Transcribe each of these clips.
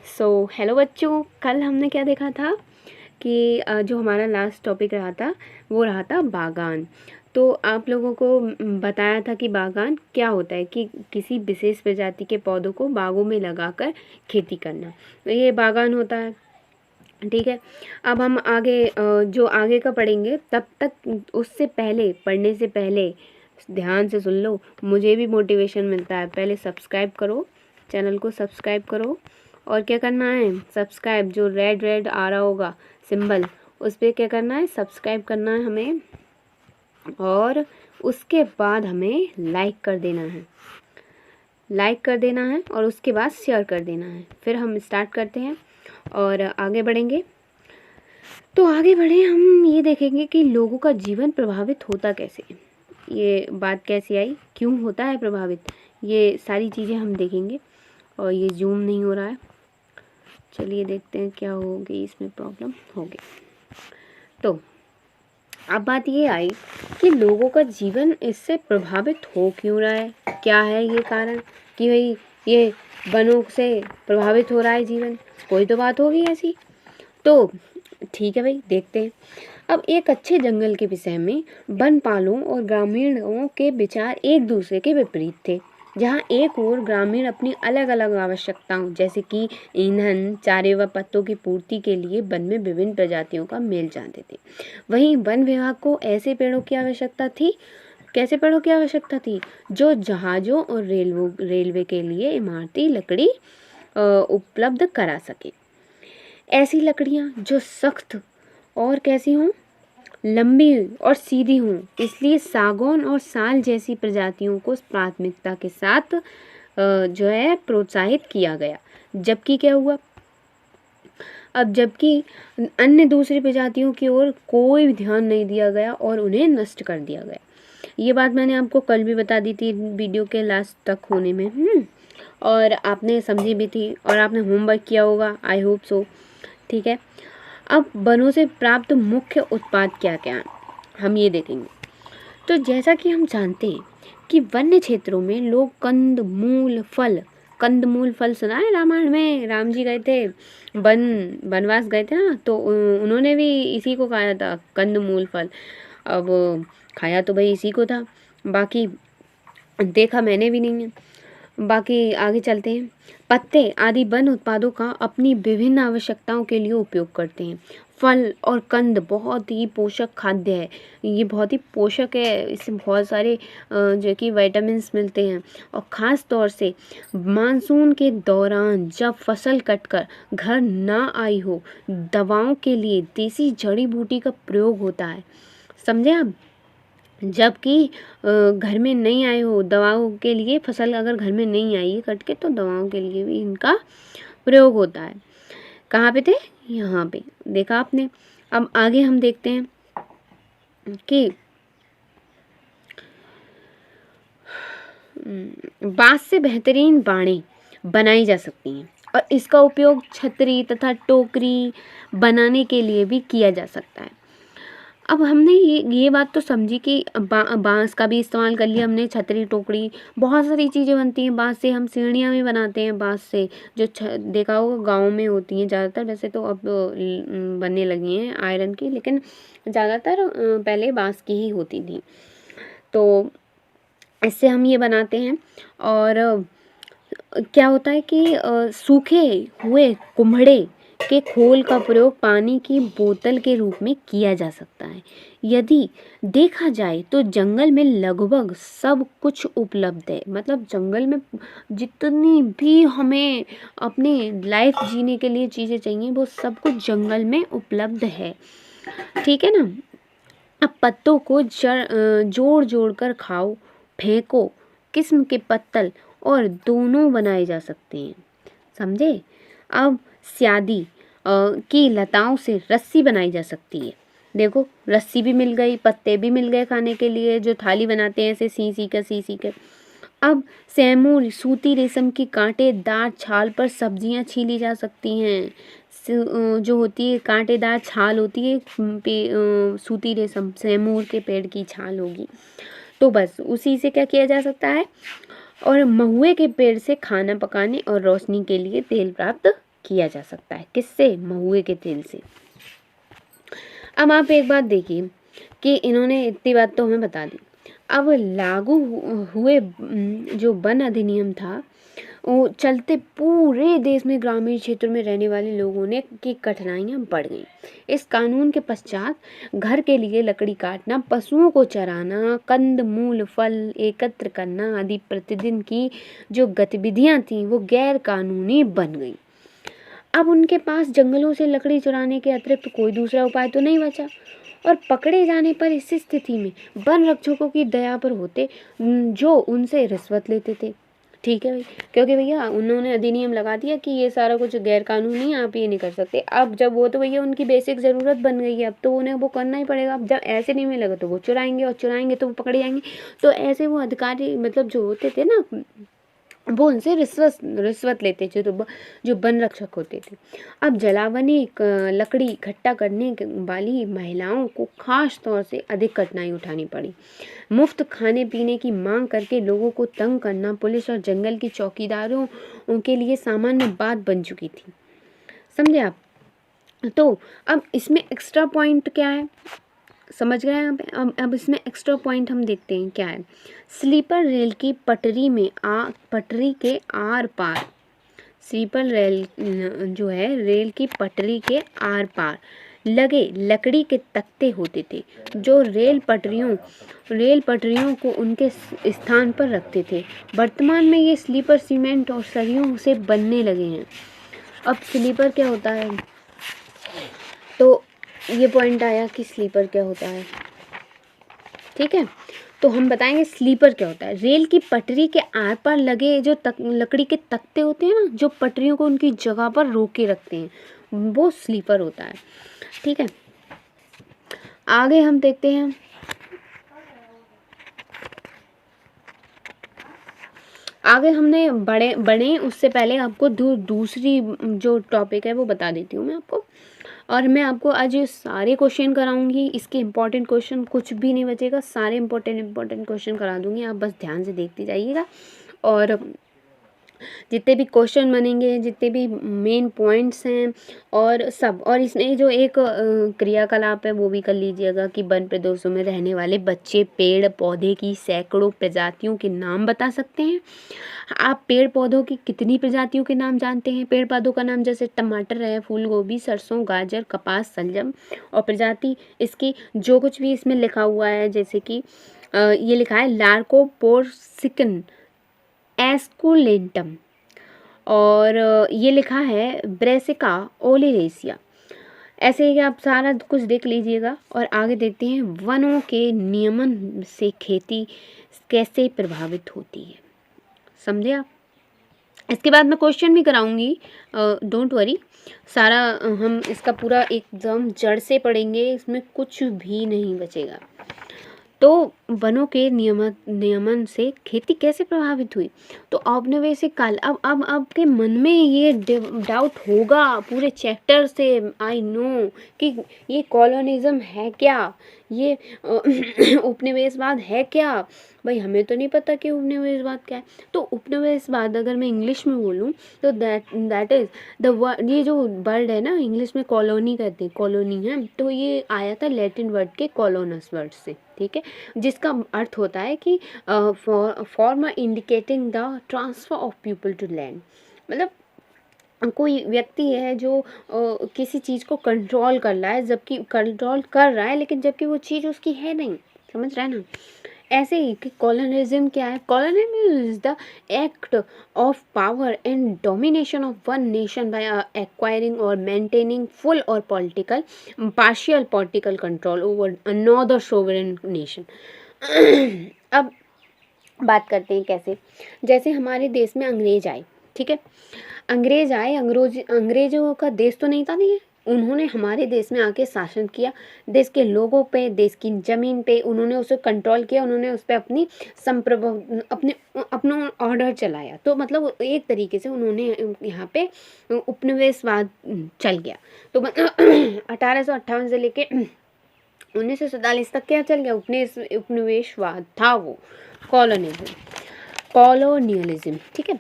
Hello बच्चों, कल हमने क्या देखा था कि जो हमारा लास्ट टॉपिक रहा था वो रहा था बागान। तो आप लोगों को बताया था कि बागान क्या होता है, कि किसी विशेष प्रजाति के पौधों को बागों में लगाकर खेती करना, तो ये बागान होता है। ठीक है। अब हम आगे जो आगे का पढ़ेंगे, तब तक उससे पहले, पढ़ने से पहले ध्यान से सुन लो, मुझे भी मोटिवेशन मिलता है। पहले सब्सक्राइब करो, चैनल को सब्सक्राइब करो। और क्या करना है, सब्सक्राइब जो रेड रेड आ रहा होगा सिंबल, उस पर क्या करना है, सब्सक्राइब करना है हमें। और उसके बाद हमें लाइक कर देना है, लाइक कर देना है और उसके बाद शेयर कर देना है। फिर हम स्टार्ट करते हैं और आगे बढ़ेंगे। तो आगे बढ़े, हम ये देखेंगे कि लोगों का जीवन प्रभावित होता कैसे, ये बात कैसे आई, क्यों होता है प्रभावित, ये सारी चीज़ें हम देखेंगे। और ये जूम नहीं हो रहा है, चलिए देखते हैं क्या हो गई, इसमें प्रॉब्लम हो गई। तो अब बात ये आई कि लोगों का जीवन इससे प्रभावित हो क्यों रहा है, क्या है ये कारण कि भाई ये वनों से प्रभावित हो रहा है जीवन, कोई तो बात होगी ऐसी। तो ठीक है भाई, देखते हैं। अब एक अच्छे जंगल के विषय में वनपालों और ग्रामीणों के विचार एक दूसरे के विपरीत थे। जहाँ एक ओर ग्रामीण अपनी अलग अलग आवश्यकताओं जैसे कि ईंधन, चारे व पत्तों की पूर्ति के लिए वन में विभिन्न प्रजातियों का मेल जानते थे, वहीं वन विभाग को ऐसे पेड़ों की आवश्यकता थी, कैसे पेड़ों की आवश्यकता थी, जो जहाज़ों और रेलवे के लिए इमारती लकड़ी उपलब्ध करा सके। ऐसी लकड़ियाँ जो सख्त और कैसी हों, लंबी और सीधी हों, इसलिए सागौन और साल जैसी प्रजातियों को प्राथमिकता के साथ जो है प्रोत्साहित किया गया। जबकि क्या हुआ, अब जबकि अन्य दूसरी प्रजातियों की ओर कोई ध्यान नहीं दिया गया और उन्हें नष्ट कर दिया गया। ये बात मैंने आपको कल भी बता दी थी वीडियो के लास्ट तक होने में, और आपने समझी भी थी और आपने होमवर्क किया होगा, आई होप सो। ठीक है। अब वनों से प्राप्त मुख्य उत्पाद क्या क्या हैं, हम ये देखेंगे। तो जैसा कि हम जानते हैं कि वन्य क्षेत्रों में लोग कंद मूल फल सुना है रामायण में, राम जी गए थे वनवास गए थे ना, तो उन्होंने भी इसी को खाया था, कंद मूल फल। अब खाया तो भाई इसी को था, बाकी देखा मैंने भी नहीं है। बाकी आगे चलते हैं। पत्ते आदि वन उत्पादों का अपनी विभिन्न आवश्यकताओं के लिए उपयोग करते हैं। फल और कंद बहुत ही पोषक खाद्य है, ये बहुत ही पोषक है, इससे बहुत सारे जो कि विटामिन्स मिलते हैं। और ख़ास तौर से मानसून के दौरान जब फसल कटकर घर ना आई हो, दवाओं के लिए देसी जड़ी बूटी का प्रयोग होता है, समझे आप। जबकि घर में नहीं आए हो दवाओं के लिए, फसल अगर घर में नहीं आई है कट के, तो दवाओं के लिए भी इनका प्रयोग होता है। कहाँ पे थे, यहाँ पे देखा आपने। अब आगे हम देखते हैं कि बांस से बेहतरीन बाड़ें बनाई जा सकती हैं और इसका उपयोग छतरी तथा टोकरी बनाने के लिए भी किया जा सकता है। अब हमने ये बात तो समझी कि बांस का भी इस्तेमाल कर लिया हमने, छतरी टोकरी, बहुत सारी चीज़ें बनती हैं बांस से। हम सीढ़ियाँ भी बनाते हैं बांस से, जो देखा होगा गाँव में होती हैं ज़्यादातर, वैसे तो अब बनने लगी हैं आयरन की, लेकिन ज़्यादातर पहले बांस की ही होती थी। तो इससे हम ये बनाते हैं। और क्या होता है कि सूखे हुए कुम्हड़े के खोल का प्रयोग पानी की बोतल के रूप में किया जा सकता है। यदि देखा जाए तो जंगल में लगभग सब कुछ उपलब्ध है, मतलब जंगल में जितनी भी हमें अपनी लाइफ जीने के लिए चीज़ें चाहिए, वो सब कुछ जंगल में उपलब्ध है। ठीक है ना। अब पत्तों को जोड़ जोड़ कर खाओ, फेंको, किस्म के पत्तल और दोनों बनाए जा सकते हैं, समझे। अब स्यादी की लताओं से रस्सी बनाई जा सकती है। देखो, रस्सी भी मिल गई, पत्ते भी मिल गए खाने के लिए, जो थाली बनाते हैं ऐसे सी सी कर। अब सैमूर सूती रेशम की कांटेदार छाल पर सब्जियां छीली जा सकती हैं। जो होती है कांटेदार छाल होती है सूती रेशम, सैमूर के पेड़ की छाल होगी, तो बस उसी से क्या किया जा सकता है। और महुए के पेड़ से खाना पकाने और रोशनी के लिए तेल प्राप्त किया जा सकता है। किससे? महुए के तेल से। अब आप एक बात देखिए कि इन्होंने इतनी बात तो हमें बता दी। अब लागू हुए जो वन अधिनियम था, वो चलते पूरे देश में ग्रामीण क्षेत्रों में रहने वाले लोगों ने की कठिनाइयाँ बढ़ गईं। इस कानून के पश्चात घर के लिए लकड़ी काटना, पशुओं को चराना, कंद मूल फल एकत्र करना आदि प्रतिदिन की जो गतिविधियाँ थीं वो गैर कानूनी बन गईं। अब उनके पास जंगलों से लकड़ी चुराने के अतिरिक्त कोई दूसरा उपाय तो नहीं बचा, और पकड़े जाने पर इस स्थिति में वन रक्षकों की दया पर होते जो उनसे रिश्वत लेते थे। ठीक है भाई, क्योंकि भैया उन्होंने अधिनियम लगा दिया कि ये सारा कुछ गैर कानूनी है, आप ये नहीं कर सकते। अब जब वो तो भैया उनकी बेसिक ज़रूरत बन गई है, अब तो उन्हें वो करना ही पड़ेगा। अब जब ऐसे नहीं मिलेगा तो वो चुराएंगे, और चुराएंगे तो वो पकड़े जाएंगे। तो ऐसे वो अधिकारी मतलब जो होते थे ना, वो उनसे रिश्वत लेते थे, तो जो वन रक्षक होते थे। अब जलावनी लकड़ी इकट्ठा करने वाली महिलाओं को खास तौर से अधिक कठिनाई उठानी पड़ी। मुफ्त खाने पीने की मांग करके लोगों को तंग करना पुलिस और जंगल के चौकीदारों के लिए सामान्य बात बन चुकी थी। समझे आप? तो अब इसमें एक्स्ट्रा पॉइंट क्या है, समझ गए आप? अब इसमें एक्स्ट्रा पॉइंट हम देखते हैं क्या है। स्लीपर रेल की पटरी के आर पार, स्लीपर रेल जो है रेल की पटरी के आर पार लगे लकड़ी के तख्ते होते थे, जो रेल पटरियों को उनके स्थान पर रखते थे। वर्तमान में ये स्लीपर सीमेंट और सरियों से बनने लगे हैं। अब स्लीपर क्या होता है, तो ये पॉइंट आया कि स्लीपर क्या होता है। ठीक है, तो हम बताएंगे स्लीपर क्या होता है। रेल की पटरी के आर पार लगे जो लकड़ी के तख्ते होते हैं ना, जो पटरियों को उनकी जगह पर रोके रखते हैं, वो स्लीपर होता है। ठीक है, आगे हम देखते हैं। आगे हमने बढ़े उससे पहले आपको दूसरी जो टॉपिक है वो बता देती हूँ मैं आपको। और मैं आपको आज ये सारे क्वेश्चन कराऊंगी, इसके इम्पोर्टेंट क्वेश्चन कुछ भी नहीं बचेगा, सारे इम्पोर्टेंट क्वेश्चन करा दूंगी। आप बस ध्यान से देखते जाइएगा, और जितने भी क्वेश्चन बनेंगे, जितने भी मेन पॉइंट्स हैं और सब, और इसमें जो एक क्रियाकलाप है वो भी कर लीजिएगा कि वन प्रदेशों में रहने वाले बच्चे पेड़ पौधे की सैकड़ों प्रजातियों के नाम बता सकते हैं। आप पेड़ पौधों की कितनी प्रजातियों के नाम जानते हैं? पेड़ पौधों का नाम जैसे टमाटर है, फूल गोभी, सरसों, गाजर, कपास, शलजम, और प्रजाति इसकी जो कुछ भी इसमें लिखा हुआ है, जैसे कि ये लिखा है लार्कोपोर्सिकन एस्कुलेंटम, और ये लिखा है ब्रेसिका ओलिरेसिया। ऐसे ही आप सारा कुछ देख लीजिएगा। और आगे देखते हैं वनों के नियमन से खेती कैसे प्रभावित होती है। समझे आप? इसके बाद मैं क्वेश्चन भी कराऊंगी, डोंट वरी। सारा हम इसका पूरा एकदम जड़ से पढ़ेंगे, इसमें कुछ भी नहीं बचेगा। तो वनों के नियमन से खेती कैसे प्रभावित हुई? तो औपनिवेशिक काल। अब आपके मन में ये डाउट होगा पूरे चैप्टर से, आई नो, कि ये कॉलोनिज्म है क्या, ये उपनिवेशवाद है क्या। भाई हमें तो नहीं पता कि उपनिवेशवाद क्या है। तो उपनिवेशवाद अगर मैं इंग्लिश में बोलूँ तो दैट इज़ द वर्ड, ये जो वर्ड है ना इंग्लिश में कॉलोनी कहते हैं, कॉलोनी है, तो ये आया था लैटिन वर्ड के कॉलोनस वर्ड से। ठीक है, जिसका अर्थ होता है कि form indicating the transfer of people to land. मतलब कोई व्यक्ति है जो किसी चीज़ को कंट्रोल कर रहा है, जबकि कंट्रोल कर रहा है लेकिन जबकि वो चीज़ उसकी है नहीं। समझ रहे हैं ना? ऐसे ही कि कॉलोनिज्म क्या है? Colonialism is the act of power and domination of one nation by acquiring और मेंटेनिंग फुल और partial political control over another sovereign nation. अब बात करते हैं कैसे। जैसे हमारे देश में अंग्रेज आए, ठीक है, अंग्रेज आए, अंग्रेजों का देश तो नहीं था, नहीं है, उन्होंने हमारे देश में आके शासन किया, देश के लोगों पे, देश की ज़मीन पे उन्होंने उसे कंट्रोल किया, उन्होंने उस पर अपनी अपना ऑर्डर चलाया। तो मतलब एक तरीके से उन्होंने यहाँ पे उपनिवेशवाद चल गया। तो 1858 से लेके 1947 तक क्या चल गया? उपनिवेशवाद था वो, कॉलोनियलिज्म। ठीक है,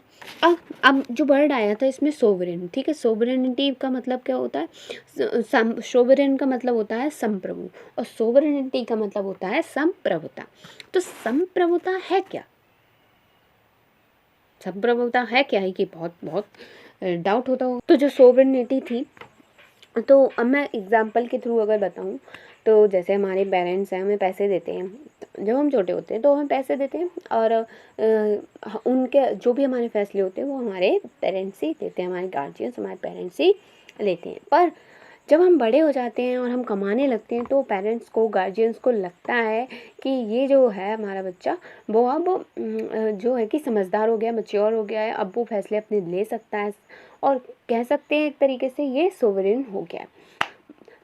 अब जो वर्ड आया था इसमें सोवरेन, ठीक है, सोवरेनिटी का मतलब क्या होता है, सोवरेन का मतलब होता है संप्रभु, और सोवरेनिटी का मतलब होता है संप्रभुता। तो संप्रभुता है क्या, संप्रभुता है क्या है कि बहुत बहुत डाउट होता हो। तो जो सोवरेनिटी थी, तो अब मैं एग्जांपल के थ्रू अगर बताऊं, तो जैसे हमारे पेरेंट्स हैं, हमें पैसे देते हैं, जब हम छोटे होते हैं तो हमें पैसे देते हैं, और उनके जो भी हमारे फैसले होते हैं वो हमारे पेरेंट्स ही देते हैं, हमारे गार्जियंस हमारे पेरेंट्स ही लेते हैं। पर जब हम बड़े हो जाते हैं और हम कमाने लगते हैं, तो पेरेंट्स को, गार्जियंस को लगता है कि ये जो है हमारा बच्चा, वो अब जो है कि समझदार हो गया, मैच्योर हो गया है, अब वो फैसले अपने ले सकता है, और कह सकते हैं एक तरीके से ये सोवरेन हो गया है।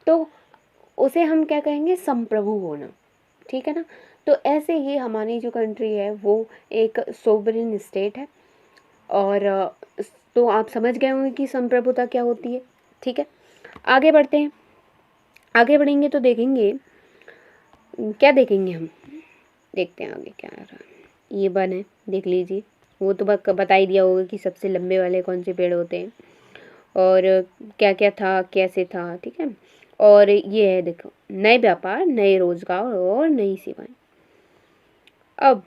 तो उसे हम क्या कहेंगे, संप्रभु होना, ठीक है ना। तो ऐसे ही हमारी जो कंट्री है वो एक सोवरेन स्टेट है, और तो आप समझ गए होंगे कि संप्रभुता क्या होती है, ठीक है। आगे बढ़ते हैं, आगे बढ़ेंगे तो देखेंगे, क्या देखेंगे हम, देखते हैं आगे क्या आ रहा है। ये वन है, देख लीजिए, वो तो बता ही दिया होगा कि सबसे लंबे वाले कौन से पेड़ होते हैं, और क्या क्या था, कैसे था, ठीक है। और ये है, देखो, नए व्यापार, नए रोजगार और नई सेवाएं। अब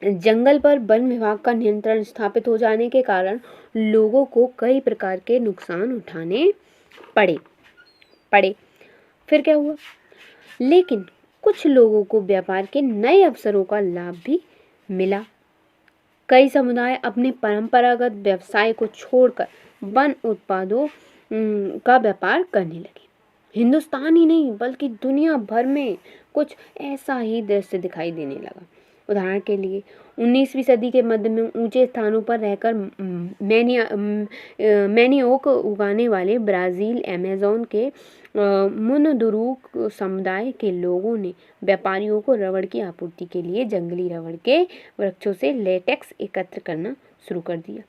जंगल पर वन विभाग का नियंत्रण स्थापित हो जाने के कारण लोगों को कई प्रकार के नुकसान उठाने पड़े पड़े फिर क्या हुआ, लेकिन कुछ लोगों को व्यापार के नए अवसरों का लाभ भी मिला। कई समुदाय अपने परंपरागत व्यवसाय को छोड़कर वन उत्पादों का व्यापार करने लगे। हिंदुस्तान ही नहीं बल्कि दुनिया भर में कुछ ऐसा ही दृश्य दिखाई देने लगा। उदाहरण के लिए 19वीं सदी के मध्य में ऊंचे स्थानों पर रहकर मैनियोक उगाने वाले ब्राज़ील अमेज़न के मुनदुरुक समुदाय के लोगों ने व्यापारियों को रबड़ की आपूर्ति के लिए जंगली रबड़ के वृक्षों से लेटेक्स एकत्र करना शुरू कर दिया।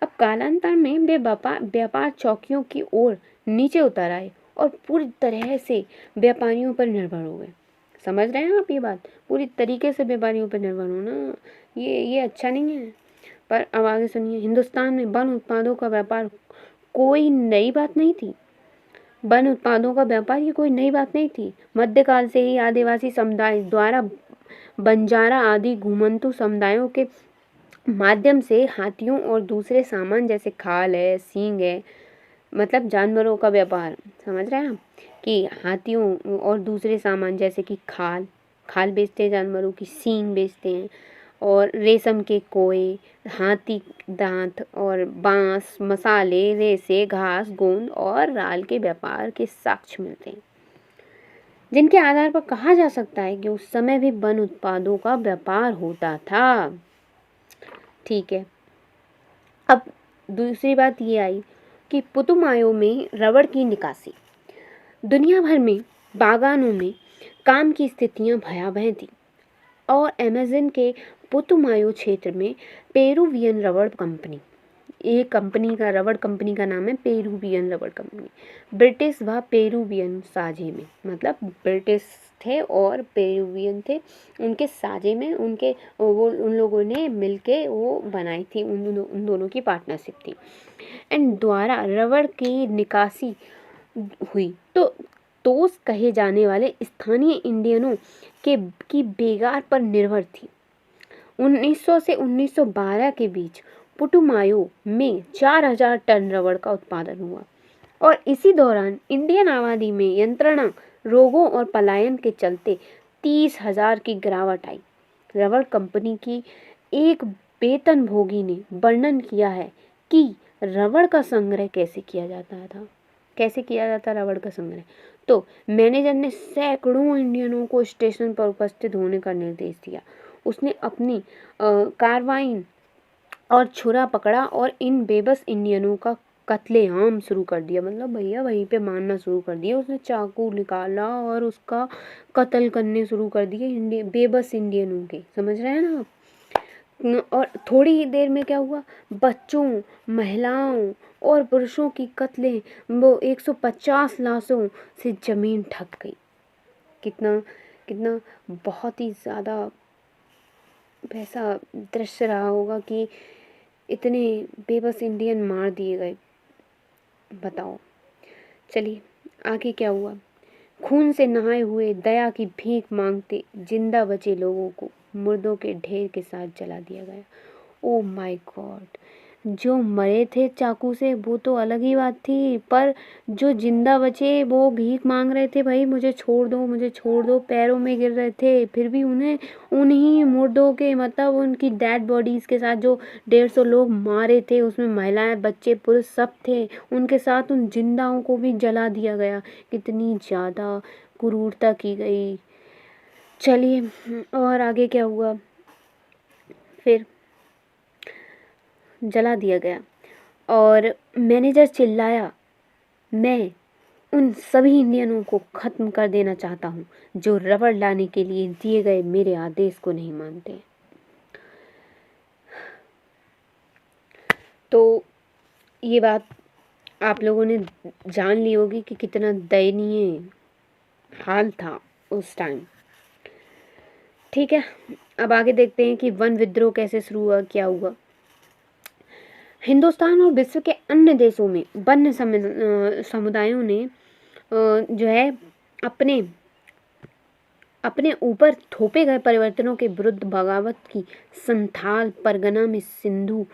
अब कालांतर में वे व्यापार चौकियों की ओर नीचे उतर आए और पूरी तरह से व्यापारियों पर निर्भर हो गए। समझ रहे हैं आप ये बात, पूरी तरीके से व्यापारियों पर निर्भर होना, ये अच्छा नहीं है। पर अब आगे सुनिए, हिंदुस्तान में वन उत्पादों का व्यापार कोई नई बात नहीं थी। वन उत्पादों का व्यापार ये कोई नई बात नहीं थी। मध्यकाल से ही आदिवासी समुदाय द्वारा बंजारा आदि घुमंतू समुदायों के माध्यम से हाथियों और दूसरे सामान जैसे खाल है, सींग है, मतलब जानवरों का व्यापार, समझ रहे हैं आप, कि हाथियों और दूसरे सामान जैसे कि खाल खाल बेचते हैं, जानवरों की सींग बेचते हैं, और रेशम के कोए, हाथी दांत और बांस, मसाले, रेसे, घास, गोंद और राल के व्यापार के साक्ष्य मिलते हैं, जिनके आधार पर कहा जा सकता है कि उस समय भी वन उत्पादों का व्यापार होता था। ठीक है। अब दूसरी बात ये आई कि पुतुमायो में रबड़ की निकासी। दुनिया भर में बागानों में काम की स्थितियां भयावह थी, और अमेज़न के पुतुमायो क्षेत्र में पेरुवियन रबड़ कंपनी, एक कंपनी का, रबड़ कंपनी का नाम है पेरुवियन रबड़ कंपनी, ब्रिटिश व पेरुवियन साझे में, मतलब ब्रिटिश थे और पेरुवियन थे, उनके साझे में, उनके वो उन लोगों ने मिलके वो बनाई थी, उन दोनों की पार्टनरशिप थी, एंड द्वारा रबड़ की निकासी हुई। तो तोस कहे जाने वाले स्थानीय इंडियनों के की बेगार पर निर्भर थी। 1900 से 1912 के बीच पुटुमायो में 4000 टन रबड़ का उत्पादन हुआ, और इसी दौरान इंडियन आबादी में यंत्रणा, रोगों और पलायन के चलते 30,000 की गिरावट आई। रबड़ कंपनी की एक वेतनभोगी ने वर्णन किया है कि रबड़ का संग्रह कैसे किया जाता था, कैसे किया जाता रबड़ का संग्रह। तो मैनेजर ने सैकड़ों इंडियनों को स्टेशन पर उपस्थित होने का निर्देश दिया। उसने अपनी कार्बाइन और छुरा पकड़ा और इन बेबस इंडियनों का कत्लेआम शुरू कर दिया, मतलब भैया वहीं पे मारना शुरू कर दिया। उसने चाकू निकाला और उसका कत्ल करने शुरू कर दिए बेबस इंडियनों के, समझ रहे हैं ना आप। और थोड़ी ही देर में क्या हुआ, बच्चों, महिलाओं और पुरुषों की कत्लें, वो 150 लाशों से जमीन ढक गई। कितना कितना बहुत ही ज़्यादा वैसा दृश्य रहा होगा कि इतने बेबस इंडियन मार दिए गए, बताओ। चलिए आगे क्या हुआ। खून से नहाए हुए दया की भीख मांगते जिंदा बचे लोगों को मुर्दों के ढेर के साथ जला दिया गया। ओ माय गॉड, जो मरे थे चाकू से वो तो अलग ही बात थी, पर जो जिंदा बचे वो भीख मांग रहे थे, भाई मुझे छोड़ दो, मुझे छोड़ दो, पैरों में गिर रहे थे, फिर भी उन्हें उन्हीं मुर्दों के मतलब उनकी डेड बॉडीज के साथ जो 150 लोग मारे थे, उसमें महिलाएं बच्चे पुरुष सब थे, उनके साथ उन जिंदाओं को भी जला दिया गया। कितनी ज़्यादा क्रूरता की गई। चलिए और आगे क्या हुआ। फिर जला दिया गया और मैनेजर चिल्लाया, मैं उन सभी इंडियनों को ख़त्म कर देना चाहता हूँ जो रबड़ लाने के लिए दिए गए मेरे आदेश को नहीं मानते। तो ये बात आप लोगों ने जान ली होगी कि कितना दयनीय हाल था उस टाइम। ठीक है, अब आगे देखते हैं कि वन विद्रोह कैसे शुरू हुआ, क्या हुआ। हिंदुस्तान और विश्व के अन्य देशों में वन्य समुदायों ने जो है अपने अपने ऊपर थोपे गए परिवर्तनों के विरुद्ध बगावत की। संथाल परगना में सिंधु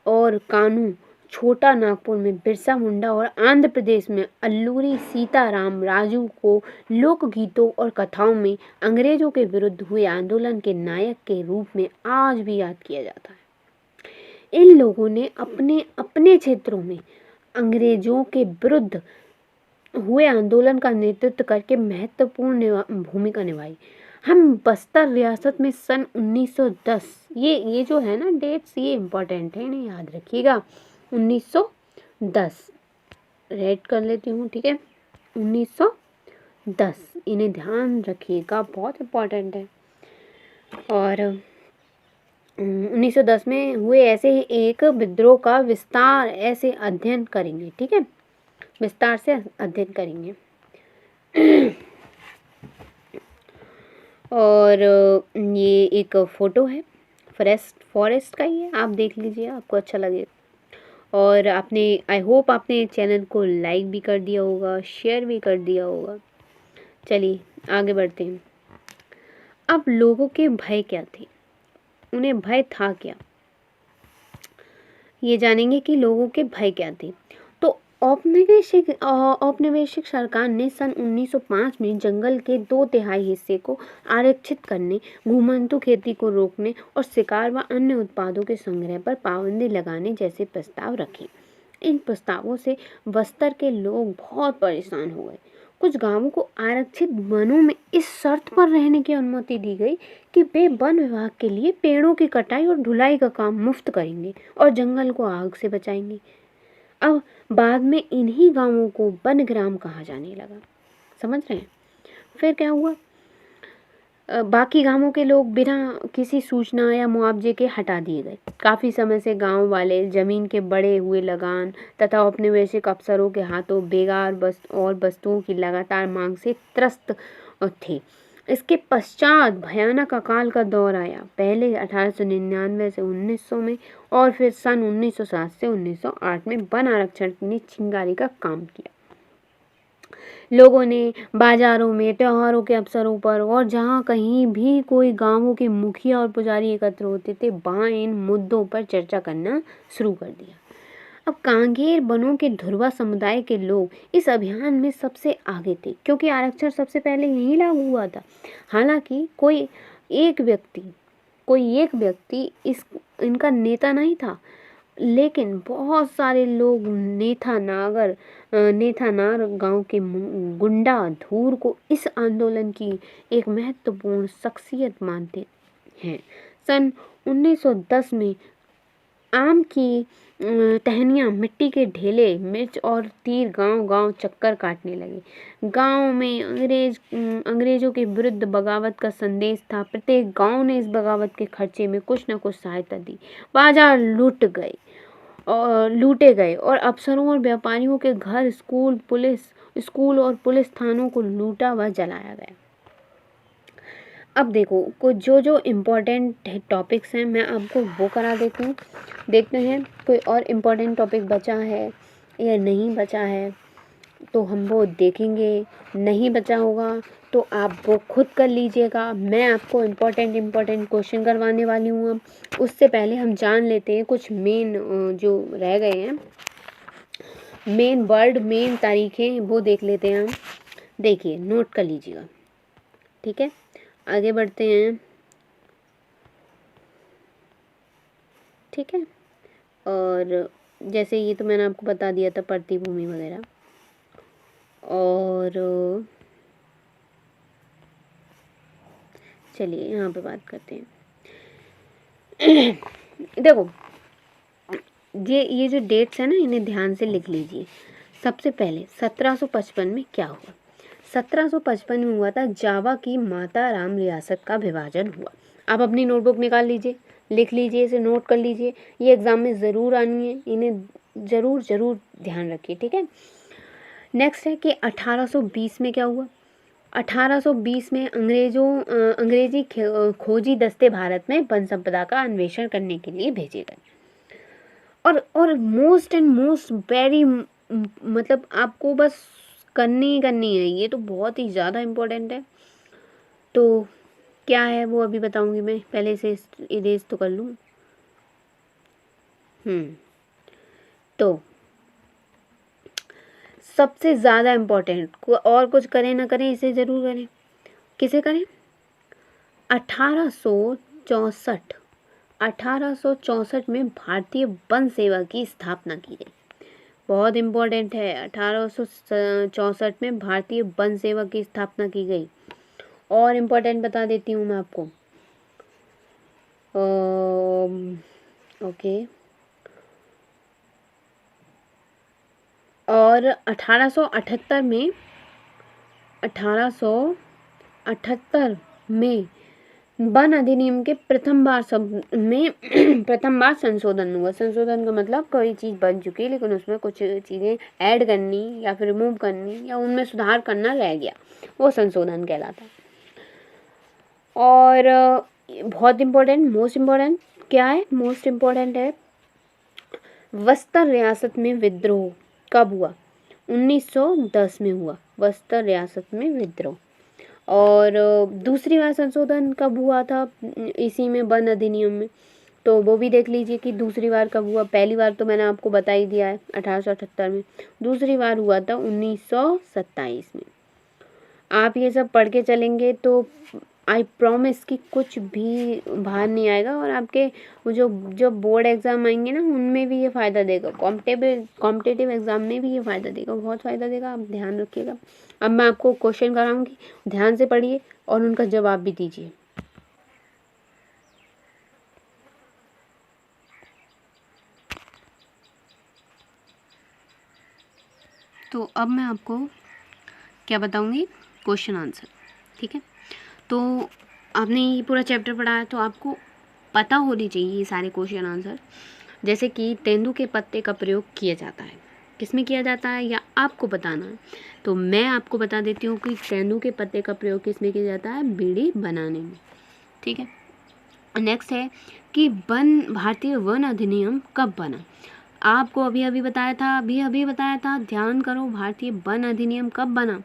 और कानू, छोटा नागपुर में बिरसा मुंडा और आंध्र प्रदेश में अल्लूरी सीताराम राजू को लोकगीतों और कथाओं में अंग्रेजों के विरुद्ध हुए आंदोलन के नायक के रूप में आज भी याद किया जाता है। इन लोगों ने अपने अपने क्षेत्रों में अंग्रेजों के विरुद्ध हुए आंदोलन का नेतृत्व करके महत्वपूर्ण भूमिका निभाई। हम बस्तर रियासत में सन 1910, ये जो है ना डेट्स, ये इम्पोर्टेंट है, इन्हें याद रखिएगा। 1910 रेड कर लेती हूँ, ठीक है। 1910 इन्हें ध्यान रखिएगा, बहुत इम्पोर्टेंट है। और 1910 में हुए ऐसे ही एक विद्रोह का विस्तार ऐसे अध्ययन करेंगे, ठीक है, विस्तार से अध्ययन करेंगे। और ये एक फ़ोटो है फॉरेस्ट का ही है, आप देख लीजिए, आपको अच्छा लगे। और आपने, आई होप आपने चैनल को लाइक भी कर दिया होगा, शेयर भी कर दिया होगा। चलिए आगे बढ़ते हैं। अब लोगों के भय क्या थे, उन्हें भय था क्या, ये जानेंगे कि लोगों के भय क्या थे। तो औपनिवेशिक सरकार ने सन 1905 में जंगल के 2/3 हिस्से को आरक्षित करने, घुमंतू खेती को रोकने और शिकार व अन्य उत्पादों के संग्रह पर पाबंदी लगाने जैसे प्रस्ताव रखे। इन प्रस्तावों से बस्तर के लोग बहुत परेशान हो गए। कुछ गांवों को आरक्षित वनों में इस शर्त पर रहने की अनुमति दी गई कि वे वन विभाग के लिए पेड़ों की कटाई और ढुलाई का काम मुफ्त करेंगे और जंगल को आग से बचाएंगे। अब बाद में इन्हीं गांवों को वनग्राम कहा जाने लगा, समझ रहे हैं। फिर क्या हुआ, बाकी गांवों के लोग बिना किसी सूचना या मुआवजे के हटा दिए गए। काफ़ी समय से गांव वाले जमीन के बढ़े हुए लगान तथा औपनिवेशिक अफसरों के हाथों बेगार और वस्तुओं की लगातार मांग से त्रस्त थे। इसके पश्चात भयानक अकाल का दौर आया, पहले 1899 से 1900 में और फिर सन 1907 से 1908 में वन आरक्षण ने चिंगारी का काम किया। लोगों ने बाजारों में, त्योहारों के अवसरों पर और जहाँ कहीं भी कोई गांवों के मुखिया और पुजारी एकत्र होते थे, वहाँ इन मुद्दों पर चर्चा करना शुरू कर दिया। अब कांगेर वनों के धुरवा समुदाय के लोग इस अभियान में सबसे आगे थे, क्योंकि आरक्षण सबसे पहले यहीं लागू हुआ था। हालांकि कोई एक व्यक्ति इनका नेता नहीं था, लेकिन बहुत सारे लोग नेथानार गांव के गुंडा धूर को इस आंदोलन की एक महत्वपूर्ण शख्सियत मानते हैं। सन 1910 में आम की टहनियाँ, मिट्टी के ढेले, मिर्च और तीर गांव-गांव चक्कर काटने लगे। गांव में अंग्रेजों के विरुद्ध बगावत का संदेश था। प्रत्येक गांव ने इस बगावत के खर्चे में कुछ न कुछ सहायता दी। बाजार लूटे गए और अफसरों और व्यापारियों के घर, स्कूल और पुलिस थानों को लूटा व जलाया गया। अब देखो कुछ जो जो इम्पोर्टेंट टॉपिक्स हैं मैं आपको वो करा देती हूँ। देखते हैं कोई और इम्पोर्टेंट टॉपिक बचा है या नहीं बचा है, तो हम वो देखेंगे। नहीं बचा होगा तो आप वो खुद कर लीजिएगा। मैं आपको इम्पोर्टेंट क्वेश्चन करवाने वाली हूँ। अब उससे पहले हम जान लेते हैं कुछ मेन जो रह गए हैं, मेन वर्ड, मेन तारीखें, वो देख लेते हैं हम। देखिए, नोट कर लीजिएगा, ठीक है। आगे बढ़ते हैं, ठीक है। और जैसे ये तो मैंने आपको बता दिया था, प्रतिभूमि वगैरह। और चलिए यहाँ पे बात करते हैं। देखो, ये जो डेट्स है ना, इन्हें ध्यान से लिख लीजिए। सबसे पहले 1755 में क्या हुआ? 1755 में हुआ था जावा की माताराम रियासत का विभाजन हुआ। आप अपनी नोटबुक निकाल लीजिए, लिख लीजिए, इसे नोट कर लीजिए। ये एग्ज़ाम में ज़रूर आनी है, इन्हें ज़रूर ध्यान रखिए, ठीक है। नेक्स्ट है कि 1820 में क्या हुआ? 1820 में अंग्रेजी खोजी दस्ते भारत में वन संपदा का अन्वेषण करने के लिए भेजे गए। और मोस्ट वेरी, मतलब आपको बस करनी है, ये तो बहुत ही ज़्यादा इम्पोर्टेंट है। तो क्या है वो अभी बताऊंगी मैं, पहले इसे इरेज तो कर लूँ। तो सबसे ज़्यादा इम्पोर्टेंट, और कुछ करें ना करें, इसे ज़रूर करें। किसे करें? 1864 में भारतीय वन सेवा की स्थापना की गई। बहुत इम्पोर्टेंट है, 1864 में भारतीय वन सेवा की स्थापना की गई। और इम्पोर्टेंट बता देती हूँ मैं आपको। ओके। और 1878 में वन अधिनियम के प्रथम बार संशोधन हुआ। संशोधन का मतलब कोई चीज़ बन चुकी है लेकिन उसमें कुछ चीज़ें ऐड करनी या फिर रिमूव करनी या उनमें सुधार करना रह गया, वो संशोधन कहलाता है। और बहुत इम्पोर्टेंट, मोस्ट इम्पोर्टेंट क्या है? मोस्ट इम्पोर्टेंट है, बस्तर रियासत में विद्रोह कब हुआ? 1910 में हुआ बस्तर रियासत में विद्रोह। और दूसरी बार संशोधन कब हुआ था इसी में, वन अधिनियम में? तो वो भी देख लीजिए कि दूसरी बार कब हुआ। पहली बार तो मैंने आपको बता ही दिया है 1878 में, दूसरी बार हुआ था 1927 में। आप ये सब पढ़ के चलेंगे तो आई प्रॉमिस कि कुछ भी बाहर नहीं आएगा। और आपके जो बोर्ड एग्ज़ाम आएंगे ना, उनमें भी ये फ़ायदा देगा, कॉम्पिटेटिव एग्ज़ाम में भी ये फ़ायदा देगा, बहुत फ़ायदा देगा। आप ध्यान रखिएगा। अब मैं आपको क्वेश्चन कराऊंगी, ध्यान से पढ़िए और उनका जवाब भी दीजिए। तो अब मैं आपको क्या बताऊंगी? क्वेश्चन आंसर, ठीक है। तो आपने ये पूरा चैप्टर पढ़ा है तो आपको पता होनी चाहिए ये सारे क्वेश्चन आंसर। जैसे कि तेंदू के पत्ते का प्रयोग किया जाता है, किसमें किया जाता है या आपको बताना है। तो मैं आपको बता देती हूँ कि तेंदू के पत्ते का प्रयोग किसमें किया जाता है? बीड़ी बनाने में, ठीक है। नेक्स्ट है कि भारतीय वन अधिनियम कब बना? आपको अभी बताया था, ध्यान करो, भारतीय वन अधिनियम कब बना?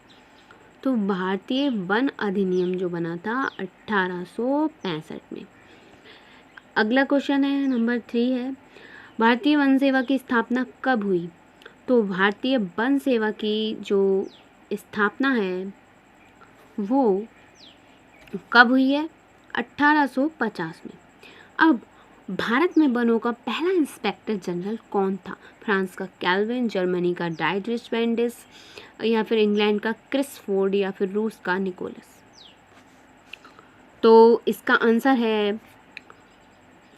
तो भारतीय वन अधिनियम जो बना था 1865 में। अगला क्वेश्चन है, नंबर 3 है, भारतीय वन सेवा की स्थापना कब हुई? तो भारतीय वन सेवा की जो स्थापना है वो कब हुई है? 1850 में। अब भारत में वनों का पहला इंस्पेक्टर जनरल कौन था? फ्रांस का कैल्विन, जर्मनी का डाइटरिच वेंडिस, या फिर इंग्लैंड का क्रिस फोर्ड, या फिर रूस का निकोलस? तो इसका आंसर है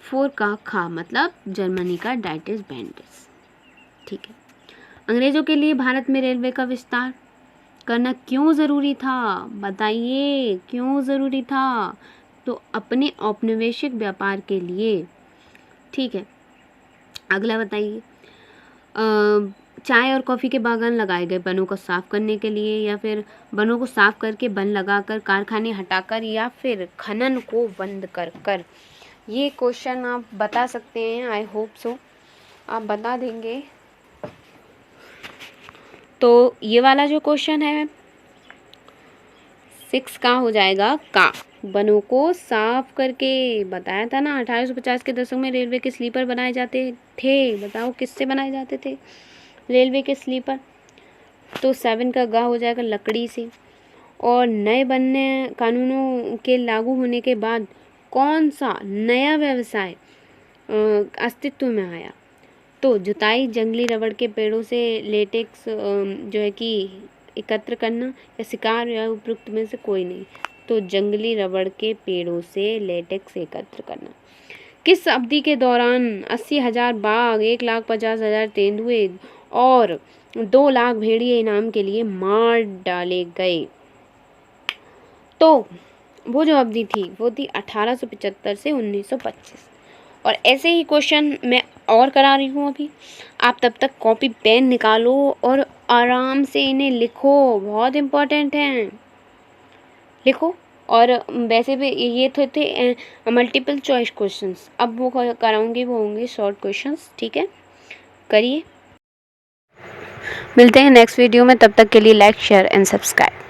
4 का खा, मतलब जर्मनी का डाइटरिच वेंडिस, ठीक है। अंग्रेजों के लिए भारत में रेलवे का विस्तार करना क्यों ज़रूरी था? बताइए क्यों ज़रूरी था? तो अपने औपनिवेशिक व्यापार के लिए, ठीक है। अगला बताइए, चाय और कॉफ़ी के बागान लगाए गए वनों को साफ करने के लिए, या फिर वनों को साफ करके वन लगाकर, कारखाने हटाकर, या फिर खनन को बंद कर कर। ये क्वेश्चन आप बता सकते हैं, आई होप सो आप बता देंगे। तो ये वाला जो क्वेश्चन है 6 का हो जाएगा का। वनों को साफ करके, बताया था ना 1850 के दशक में रेलवे के स्लीपर बनाए जाते थे। बताओ किससे बनाए जाते थे रेलवे के स्लीपर? तो 7 का गा हो जाएगा लकड़ी से। और नए वन्य कानूनों के लागू होने के बाद कौन सा नया व्यवसाय अस्तित्व में आया? तो जुताई, जंगली रबड़ के पेड़ों से लेटेक्स जो है कि एकत्र करना, या शिकार, या उपयुक्त में से कोई नहीं। तो जंगली रबड़ के पेड़ों से लेटेक्स एकत्र करना। किस अवधि के दौरान 80,000 बाघ, 1,50,000 तेंदुए और 2 लाख भेड़िए इनाम के लिए मार डाले गए? तो वो जो अवधि थी वो थी 1875 से 1925। और ऐसे ही क्वेश्चन मैं और करा रही हूँ अभी। आप तब तक कॉपी पेन निकालो और आराम से इन्हें लिखो, बहुत इम्पोर्टेंट हैं, लिखो। और वैसे भी ये थे मल्टीपल चॉइस क्वेश्चंस। अब वो कराऊंगी वो होंगे शॉर्ट क्वेश्चंस, ठीक है? करिए। मिलते हैं नेक्स्ट वीडियो में, तब तक के लिए लाइक, शेयर एंड सब्सक्राइब।